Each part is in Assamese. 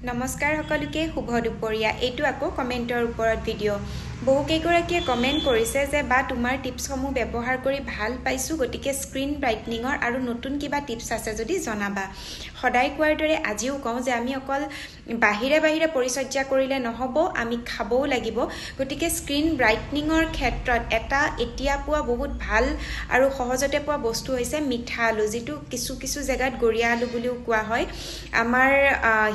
নমস্কাৰ সকলোকে শুভ দুপৰীয়া এইটো আকৌ কমেন্টৰ ওপৰত ভিডিঅ' বহুকেইগৰাকীয়ে কমেন্ট কৰিছে যে বা তোমাৰ টিপছসমূহ ব্যৱহাৰ কৰি ভাল পাইছো গতিকে স্ক্ৰীন ব্ৰাইটনিঙৰ আৰু নতুন কিবা টিপছ আছে যদি জনাবা সদায় কোৱাৰ দৰে আজিও কওঁ যে আমি অকল বাহিৰে পৰিচৰ্যা কৰিলে নহব আমি খাবও লাগিব গতিকে স্ক্ৰীন ব্ৰাইটনিঙৰ ক্ষেত্ৰত এটা এতিয়া পোৱা বহুত ভাল আৰু সহজতে পোৱা বস্তু হৈছে মিঠা আলু যেটো কিছু জায়গাত গৰিয়া আলু বুলিও কোৱা হয় আমাৰ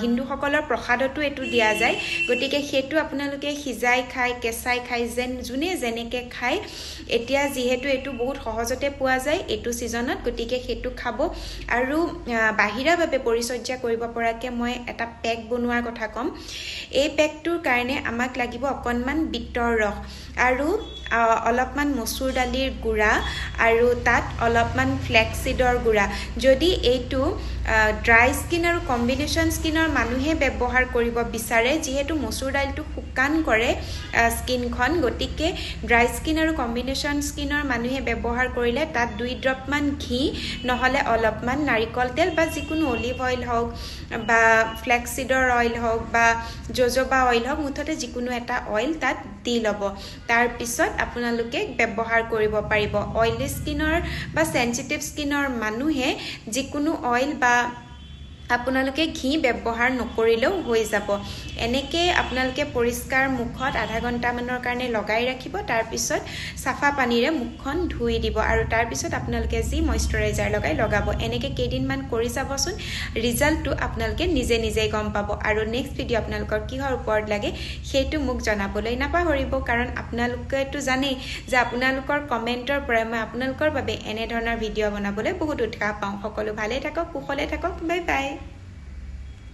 হিন্দুসকলৰ প্ৰসাদতো এটো দিয়া যায় গতিকে হেতু আপোনালোকে সিজাই খাই কেঁচাই খাই যোনে যেনেকে খায় এতিয়া যেহেতু এটো বহুত সহজতে পোৱা যায় এটো সিজনত গতিকে হেতু খাব আৰু বাহিৰাভাৱে পৰিচৰ্যা কৰিব পৰাকে মই এটা পেক বনোৱাৰ কথা কম এই পেকটোৰ কাৰণে আমাক লাগিব অকনমান বিটৰ ৰস আৰু অলপমান মসুৰ দালিৰ গুড়া আৰু তাত অলপমান ফ্লেক্সিডৰ গুড়া যদি এইটো ড্ৰাই স্কিন আৰু কম্বিনেশন স্কিনৰ মানুহে ব্যৱহাৰ কৰিব বিচাৰে যেহেতু মসুৰ দাইলটো শুকান কৰে স্কিনখন গতিকে ড্ৰাই স্কিন আৰু কম্বিনেশন স্কিনৰ মানুহে ব্যৱহাৰ কৰিলে তাত 2 ড্ৰপ মান ঘি নহলে অলপমান নাৰিকল তেল বা যিকোনো অলিভ অইল হওক বা ফ্লেক্সিডৰ অইল হওক বা জোজোবা অইল হওক মুঠতে যিকোনো এটা অইল তাত দি লব তাৰ পিছত আপোনালোকে ব্যৱহাৰ কৰিব পাৰিব অইলি স্কিনৰ বা সেনসিটিভ স্কিনৰ মানুহে যিকোনো অইল বা আপোনালোকে ঘি ব্যৱহাৰ নকৰিলেও হৈ যাব এনেকে আপোনালোকে পৰিষ্কাৰ মুখত আধা ঘণ্টা মানৰ কাৰণে লগাই ৰাখিব তাৰ পিছত সাফা পানীৰে মুখখন ধুই দিব আৰু তাৰ পিছত আপোনালোকে যি ময়শ্চাৰাইজাৰ লগাব এনেকে কেইদিন মান কৰি যাবচোন ৰিজাল্টটো আপোনালোকে নিজে গম পাব আৰু নেক্সট ভিডিঅ আপোনালোকৰ কিহৰ ওপৰত লাগে সেইটো মোক জনাবলৈ নাপাহৰিব কাৰণ আপোনালোকেটো জানে যে আপোনালোকৰ কমেন্টৰ পৰা মই আপোনালোকৰ বাবে এনে ধৰণৰ ভিডিঅ বনাবলৈ বহুত উৎসাহ পাওঁ সকলো ভালে থাকক কুশলে থাকক বাই বাই